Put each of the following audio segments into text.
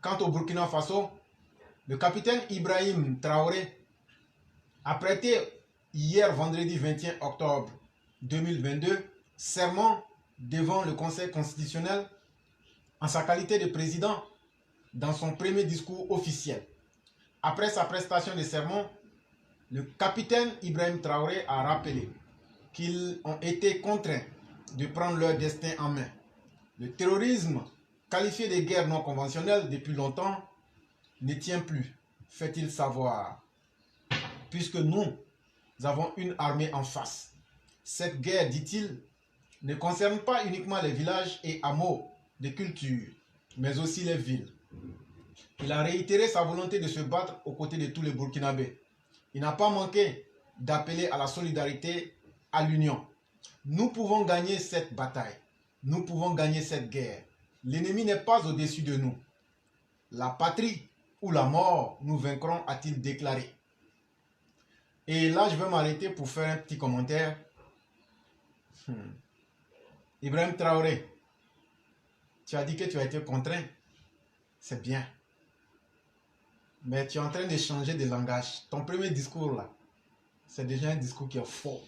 Quant au Burkina Faso, le capitaine Ibrahim Traoré a prêté hier vendredi 21 octobre 2022 serment devant le Conseil constitutionnel en sa qualité de président dans son premier discours officiel. Après sa prestation de serment, le capitaine Ibrahim Traoré a rappelé qu'ils ont été contraints de prendre leur destin en main. Le terrorisme, qualifié de guerre non conventionnelle depuis longtemps, ne tient plus, fait-il savoir, puisque nous avons une armée en face. Cette guerre, dit-il, ne concerne pas uniquement les villages et hameaux de culture, mais aussi les villes. Il a réitéré sa volonté de se battre aux côtés de tous les Burkinabés. Il n'a pas manqué d'appeler à la solidarité, à l'union. Nous pouvons gagner cette bataille. Nous pouvons gagner cette guerre. L'ennemi n'est pas au-dessus de nous. La patrie ou la mort, nous vaincrons, a-t-il déclaré. Et là, je vais m'arrêter pour faire un petit commentaire. Ibrahim Traoré, tu as dit que tu as été contraint. C'est bien. Mais tu es en train de changer de langage. Ton premier discours là, c'est déjà un discours qui est faux.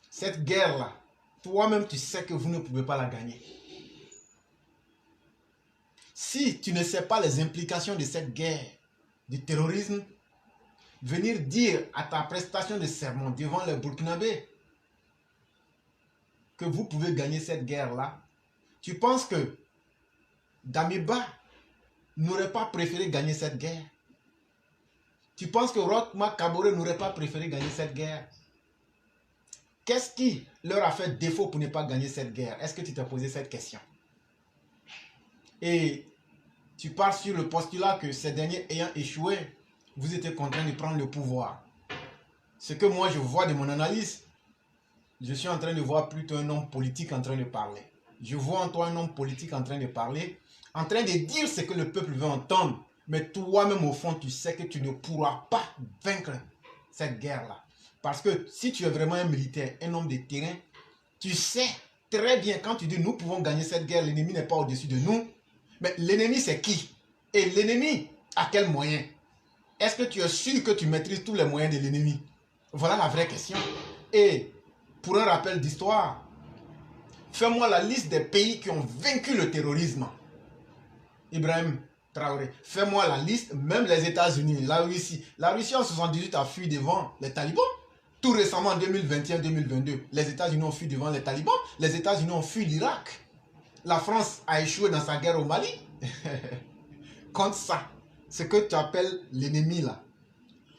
Cette guerre là, toi-même tu sais que vous ne pouvez pas la gagner. Si tu ne sais pas les implications de cette guerre, du terrorisme, venir dire à ta prestation de serment devant les Burkinabés que vous pouvez gagner cette guerre-là, tu penses que Damiba n'aurait pas préféré gagner cette guerre? Tu penses que Roch-Marc Kaboré n'aurait pas préféré gagner cette guerre? Qu'est-ce qui leur a fait défaut pour ne pas gagner cette guerre? Est-ce que tu t'es posé cette question? Et tu pars sur le postulat que ces derniers ayant échoué, vous étiez contraints de prendre le pouvoir. Ce que moi je vois de mon analyse, je suis en train de voir plutôt un homme politique en train de parler. Je vois en toi un homme politique en train de parler, en train de dire ce que le peuple veut entendre. Mais toi-même au fond, tu sais que tu ne pourras pas vaincre cette guerre-là. Parce que si tu es vraiment un militaire, un homme de terrain, tu sais très bien quand tu dis nous pouvons gagner cette guerre, l'ennemi n'est pas au-dessus de nous. Mais l'ennemi c'est qui? Et l'ennemi à quel moyen? Est-ce que tu es sûr que tu maîtrises tous les moyens de l'ennemi? Voilà la vraie question. Et pour un rappel d'histoire, fais-moi la liste des pays qui ont vaincu le terrorisme. Ibrahim Traoré, fais-moi la liste, même les États-Unis, la Russie. La Russie en 1978 a fui devant les talibans. Tout récemment, en 2021-2022, les États-Unis ont fui devant les talibans. Les États-Unis ont fui l'Irak. La France a échoué dans sa guerre au Mali. Contre ça, ce que tu appelles l'ennemi là,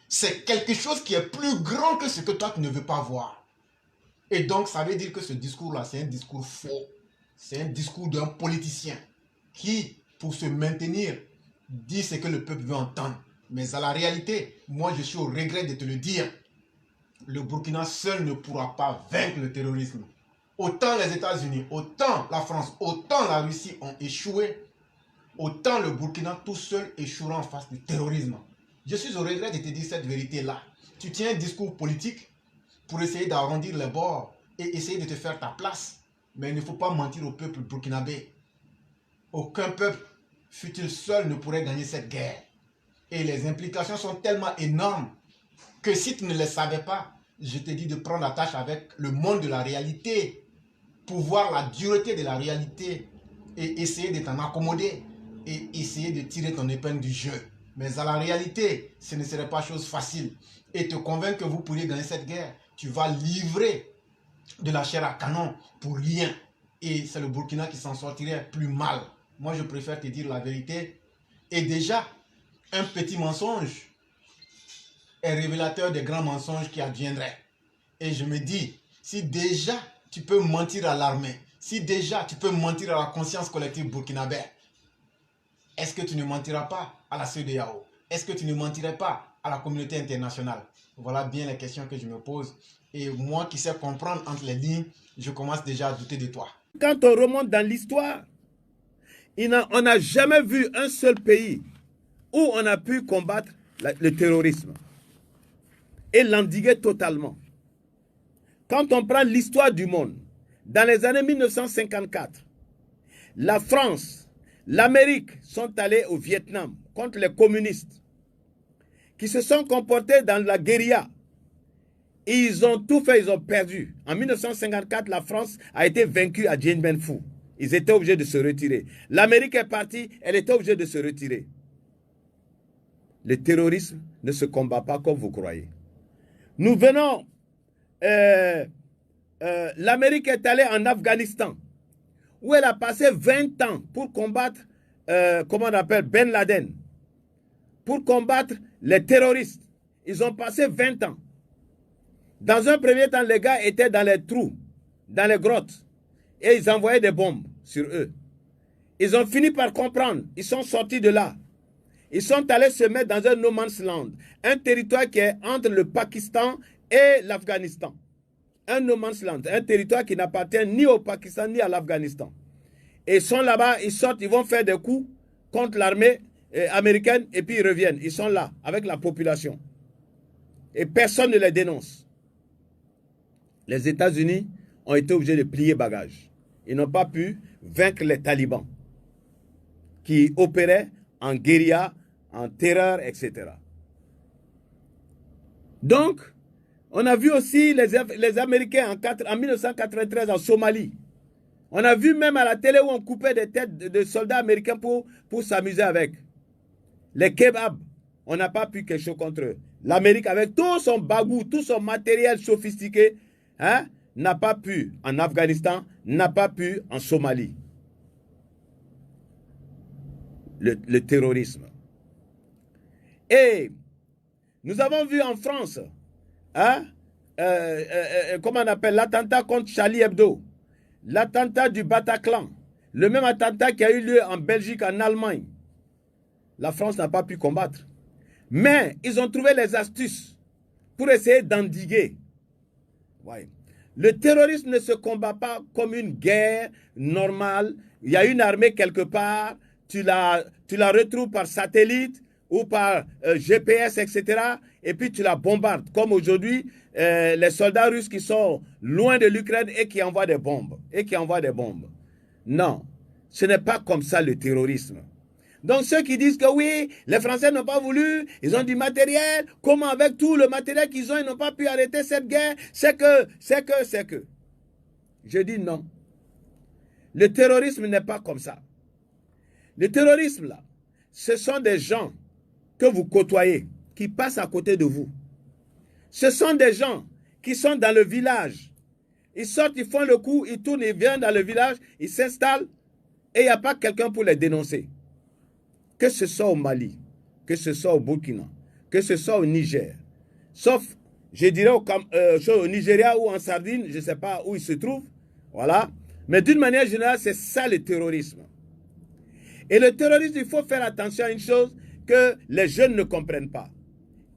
c'est quelque chose qui est plus grand que ce que toi tu ne veux pas voir. Et donc ça veut dire que ce discours là, c'est un discours faux. C'est un discours d'un politicien qui, pour se maintenir, dit ce que le peuple veut entendre. Mais à la réalité, moi je suis au regret de te le dire, le Burkina seul ne pourra pas vaincre le terrorisme. Autant les États-Unis, autant la France, autant la Russie ont échoué, autant le Burkina tout seul échouera en face du terrorisme. Je suis au regret de te dire cette vérité-là. Tu tiens un discours politique pour essayer d'arrondir les bords et essayer de te faire ta place. Mais il ne faut pas mentir au peuple burkinabé. Aucun peuple, fût-il seul, ne pourrait gagner cette guerre. Et les implications sont tellement énormes que si tu ne les savais pas, je te dis de prendre la tâche avec le monde de la réalité pour voir la dureté de la réalité et essayer de t'en accommoder et essayer de tirer ton épingle du jeu. Mais à la réalité, ce ne serait pas chose facile. Et te convaincre que vous pourriez gagner cette guerre, tu vas livrer de la chair à canon pour rien. Et c'est le Burkina qui s'en sortirait plus mal. Moi, je préfère te dire la vérité. Et déjà, un petit mensonge est révélateur des grands mensonges qui adviendraient. Et je me dis, si déjà tu peux mentir à l'armée, si déjà tu peux mentir à la conscience collective burkinabé, est-ce que tu ne mentiras pas à la CEDEAO? Est-ce que tu ne mentirais pas à la communauté internationale? Voilà bien les questions que je me pose. Et moi qui sais comprendre entre les lignes, je commence déjà à douter de toi. Quand on remonte dans l'histoire, on n'a jamais vu un seul pays où on a pu combattre le terrorisme et l'endiguer totalement. Quand on prend l'histoire du monde, dans les années 1954, la France, l'Amérique sont allés au Vietnam contre les communistes qui se sont comportés dans la guérilla. Ils ont tout fait, ils ont perdu. En 1954, la France a été vaincue à Dien Bien Phu. Ils étaient obligés de se retirer. L'Amérique est partie, elle était obligée de se retirer. Le terrorisme ne se combat pas comme vous croyez. Nous venons, l'Amérique est allée en Afghanistan, où elle a passé 20 ans pour combattre, comment on appelle, Ben Laden, pour combattre les terroristes. Ils ont passé 20 ans. Dans un premier temps, les gars étaient dans les trous, dans les grottes, et ils envoyaient des bombes sur eux. Ils ont fini par comprendre, ils sont sortis de là. Ils sont allés se mettre dans un no man's land, un territoire qui est entre le Pakistan et l'Afghanistan. Un no man's land, un territoire qui n'appartient ni au Pakistan ni à l'Afghanistan. Et ils sont là-bas, ils sortent, ils vont faire des coups contre l'armée américaine et puis ils reviennent. Ils sont là avec la population. Et personne ne les dénonce. Les États-Unis ont été obligés de plier bagage. Ils n'ont pas pu vaincre les talibans qui opéraient en guérilla, en terreur, etc. Donc, on a vu aussi les Américains en 1993 en Somalie. On a vu même à la télé où on coupait des têtes de soldats américains pour s'amuser avec. Les kebabs, on n'a pas pu quelque chose contre eux. L'Amérique, avec tout son bagou, tout son matériel sophistiqué, hein, n'a pas pu en Afghanistan, n'a pas pu en Somalie. Le terrorisme. Et nous avons vu en France, hein, comment on appelle, l'attentat contre Charlie Hebdo, l'attentat du Bataclan, le même attentat qui a eu lieu en Belgique, en Allemagne. La France n'a pas pu combattre. Mais ils ont trouvé les astuces pour essayer d'endiguer. Ouais. Le terrorisme ne se combat pas comme une guerre normale. Il y a une armée quelque part, tu la retrouves par satellite ou par GPS, etc. Et puis tu la bombardes. Comme aujourd'hui, les soldats russes qui sont loin de l'Ukraine et qui envoient des bombes. Non, ce n'est pas comme ça le terrorisme. Donc ceux qui disent que oui, les Français n'ont pas voulu, ils ont du matériel, comment avec tout le matériel qu'ils ont, ils n'ont pas pu arrêter cette guerre, c'est que. Je dis non. Le terrorisme n'est pas comme ça. Le terrorisme là, ce sont des gens que vous côtoyez, qui passent à côté de vous. Ce sont des gens qui sont dans le village. Ils sortent, ils font le coup, ils tournent, ils viennent dans le village, ils s'installent et il n'y a pas quelqu'un pour les dénoncer. Que ce soit au Mali, que ce soit au Burkina, que ce soit au Niger, sauf, je dirais, au Nigeria ou en Sardine, je ne sais pas où il se trouve, voilà. Mais d'une manière générale, c'est ça le terrorisme. Et le terrorisme, il faut faire attention à une chose que les jeunes ne comprennent pas.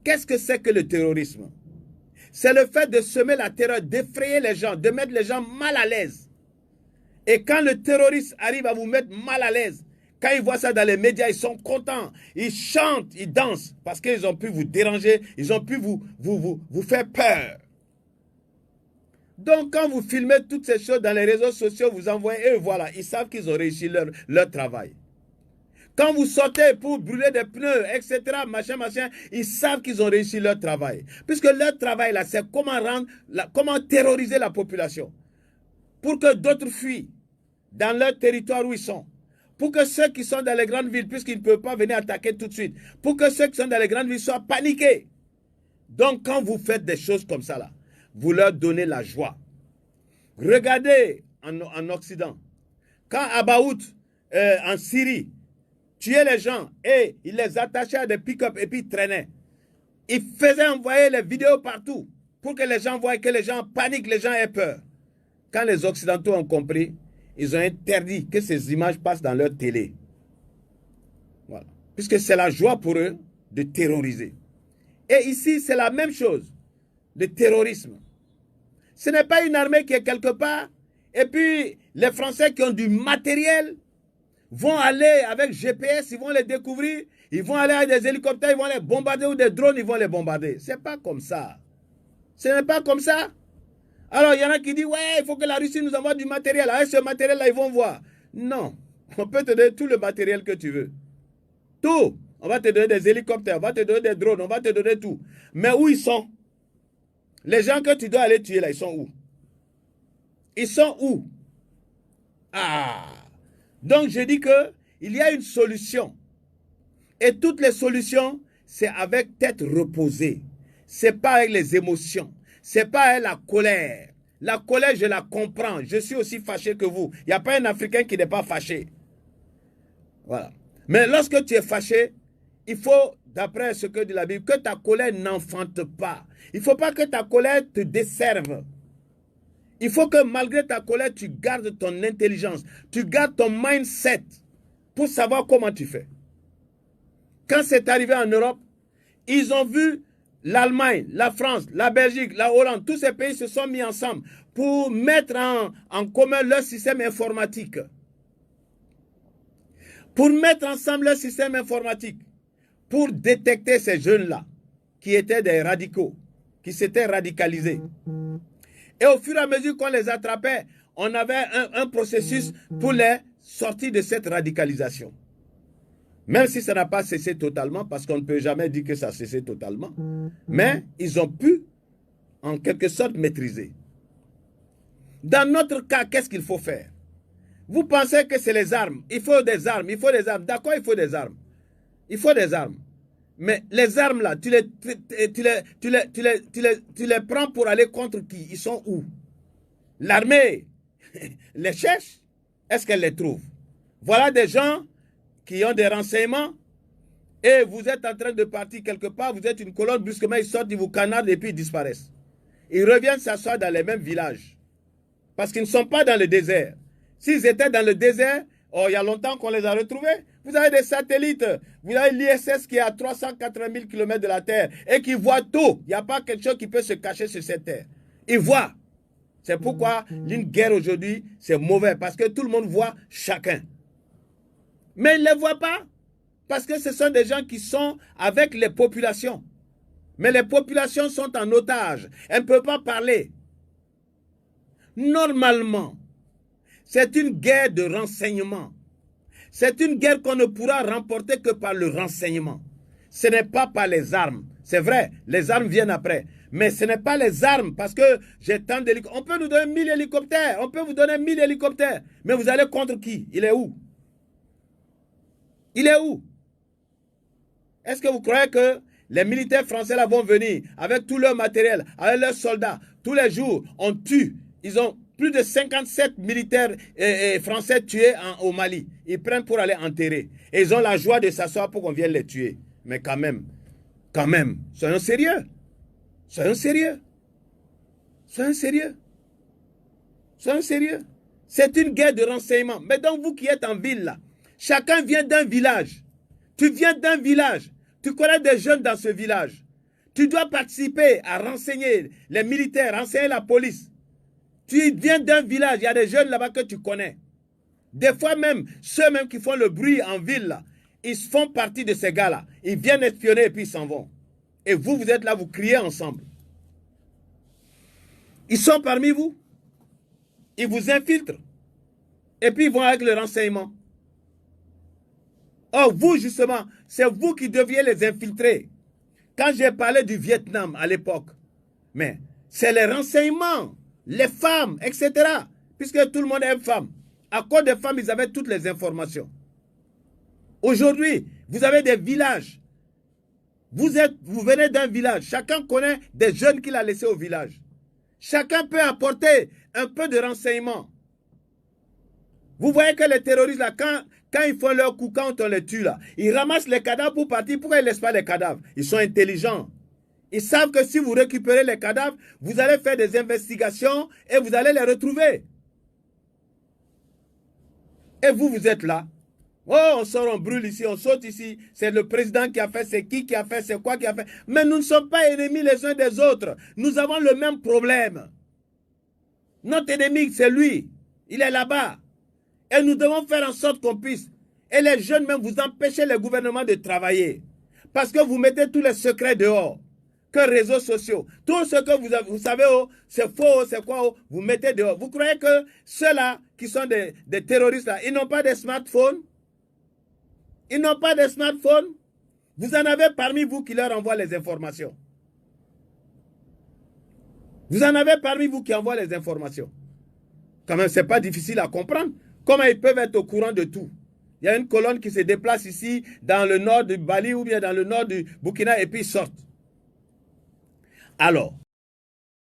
Qu'est-ce que c'est que le terrorisme? C'est le fait de semer la terreur, d'effrayer les gens, de mettre les gens mal à l'aise. Et quand le terroriste arrive à vous mettre mal à l'aise, quand ils voient ça dans les médias, ils sont contents, ils chantent, ils dansent, parce qu'ils ont pu vous déranger, ils ont pu vous faire peur. Donc quand vous filmez toutes ces choses dans les réseaux sociaux, vous envoyez, et voilà, ils savent qu'ils ont réussi leur travail. Quand vous sortez pour brûler des pneus, etc., machin, ils savent qu'ils ont réussi leur travail. Puisque leur travail, là, c'est comment terroriser la population. Pour que d'autres fuient dans leur territoire où ils sont. Pour que ceux qui sont dans les grandes villes, puisqu'ils ne peuvent pas venir attaquer tout de suite, pour que ceux qui sont dans les grandes villes soient paniqués. Donc, quand vous faites des choses comme ça, là, vous leur donnez la joie. Regardez en Occident. Quand Abaout, en Syrie, tuait les gens et il les attachait à des pick-up et puis ils traînaient. Il faisait envoyer les vidéos partout pour que les gens voient, que les gens paniquent, les gens aient peur. Quand les Occidentaux ont compris, ils ont interdit que ces images passent dans leur télé. Voilà. Puisque c'est la joie pour eux de terroriser. Et ici, c'est la même chose. Le terrorisme. Ce n'est pas une armée qui est quelque part. Et puis, les Français qui ont du matériel vont aller avec GPS, ils vont les découvrir. Ils vont aller avec des hélicoptères, ils vont les bombarder ou des drones, ils vont les bombarder. Ce n'est pas comme ça. Ce n'est pas comme ça. Alors, il y en a qui disent, ouais, il faut que la Russie nous envoie du matériel. Avec ce matériel-là, ils vont voir. Non. On peut te donner tout le matériel que tu veux. Tout. On va te donner des hélicoptères, on va te donner des drones, on va te donner tout. Mais où ils sont? Les gens que tu dois aller tuer là, ils sont où? Ils sont où? Ah! Donc je dis que il y a une solution. Et toutes les solutions, c'est avec tête reposée. C'est pas avec les émotions. C'est pas avec la colère. La colère, je la comprends. Je suis aussi fâché que vous. Il n'y a pas un Africain qui n'est pas fâché. Voilà. Mais lorsque tu es fâché, il faut, d'après ce que dit la Bible, que ta colère n'enfante pas. Il ne faut pas que ta colère te desserve. Il faut que malgré ta colère, tu gardes ton intelligence. Tu gardes ton mindset pour savoir comment tu fais. Quand c'est arrivé en Europe, ils ont vu l'Allemagne, la France, la Belgique, la Hollande, tous ces pays se sont mis ensemble pour mettre en commun leur système informatique. Pour mettre ensemble leur système informatique, pour détecter ces jeunes-là, qui étaient des radicaux, qui s'étaient radicalisés. Et au fur et à mesure qu'on les attrapait, on avait un processus pour les sortir de cette radicalisation. Même si ça n'a pas cessé totalement, parce qu'on ne peut jamais dire que ça a cessé totalement, mais ils ont pu, en quelque sorte, maîtriser. Dans notre cas, qu'est-ce qu'il faut faire? Vous pensez que c'est les armes. Il faut des armes, il faut des armes. D'accord, il faut des armes. Il faut des armes. Mais les armes là, tu les prends pour aller contre qui? Ils sont où? L'armée les cherche. Est-ce qu'elle les trouve? Voilà des gens qui ont des renseignements et vous êtes en train de partir quelque part, vous êtes une colonne, brusquement ils sortent, ils vous canardent et puis ils disparaissent. Ils reviennent s'asseoir dans les mêmes villages. Parce qu'ils ne sont pas dans le désert. S'ils étaient dans le désert, oh, il y a longtemps qu'on les a retrouvés. Vous avez des satellites, vous avez l'ISS qui est à 380 000 km de la Terre et qui voit tout. Il n'y a pas quelque chose qui peut se cacher sur cette Terre. Ils voient. C'est pourquoi une guerre aujourd'hui, c'est mauvais, parce que tout le monde voit chacun. Mais ils ne les voient pas, parce que ce sont des gens qui sont avec les populations. Mais les populations sont en otage. Elles ne peuvent pas parler. Normalement, c'est une guerre de renseignement. C'est une guerre qu'on ne pourra remporter que par le renseignement. Ce n'est pas par les armes. C'est vrai, les armes viennent après. Mais ce n'est pas les armes, parce que j'ai tant d'hélicoptères. On peut nous donner 1000 hélicoptères. On peut vous donner 1000 hélicoptères. Mais vous allez contre qui? Il est où? Il est où? Est-ce que vous croyez que les militaires français là vont venir avec tout leur matériel, avec leurs soldats, tous les jours, on tue. Ils ont plus de 57 militaires français tués au Mali. Ils prennent pour aller enterrer. Et ils ont la joie de s'asseoir pour qu'on vienne les tuer. Mais quand même, soyons sérieux. Soyons sérieux. Soyons sérieux. Soyons sérieux. C'est une guerre de renseignement. Mais donc vous qui êtes en ville là, chacun vient d'un village. Tu viens d'un village. Tu connais des jeunes dans ce village. Tu dois participer à renseigner les militaires, renseigner la police. Tu viens d'un village, il y a des jeunes là-bas que tu connais. Des fois même, ceux même qui font le bruit en ville, là, ils font partie de ces gars-là. Ils viennent espionner et puis ils s'en vont. Et vous, vous êtes là, vous criez ensemble. Ils sont parmi vous. Ils vous infiltrent. Et puis ils vont avec le renseignement. Or, vous, justement, c'est vous qui deviez les infiltrer. Quand j'ai parlé du Vietnam à l'époque, mais c'est les renseignements, les femmes, etc. Puisque tout le monde aime femmes. À cause des femmes, ils avaient toutes les informations. Aujourd'hui, vous avez des villages. Vous venez d'un village. Chacun connaît des jeunes qu'il a laissés au village. Chacun peut apporter un peu de renseignement. Vous voyez que les terroristes, là, quand ils font leur coup, quand on les tue, là, ils ramassent les cadavres pour partir. Pourquoi ils ne laissent pas les cadavres? Ils sont intelligents. Ils savent que si vous récupérez les cadavres, vous allez faire des investigations et vous allez les retrouver. Et vous, vous êtes là. Oh, on sort, on brûle ici, on saute ici. C'est le président qui a fait, c'est qui a fait, c'est quoi qui a fait. Mais nous ne sommes pas ennemis les uns des autres. Nous avons le même problème. Notre ennemi, c'est lui. Il est là-bas. Et nous devons faire en sorte qu'on puisse. Et les jeunes même, vous empêchez les gouvernements de travailler. Parce que vous mettez tous les secrets dehors. Que réseaux sociaux. Tout ce que vous savez, oh, c'est faux, c'est quoi, oh, vous mettez dehors. Vous croyez que ceux-là qui sont des terroristes là, ils n'ont pas de smartphone. Ils n'ont pas de smartphone. Vous en avez parmi vous qui leur envoient les informations. Vous en avez parmi vous qui envoient les informations. Quand même, ce n'est pas difficile à comprendre. Comment ils peuvent être au courant de tout? Il y a une colonne qui se déplace ici, dans le nord du Mali ou bien dans le nord du Burkina, et puis ils sortent. Alors,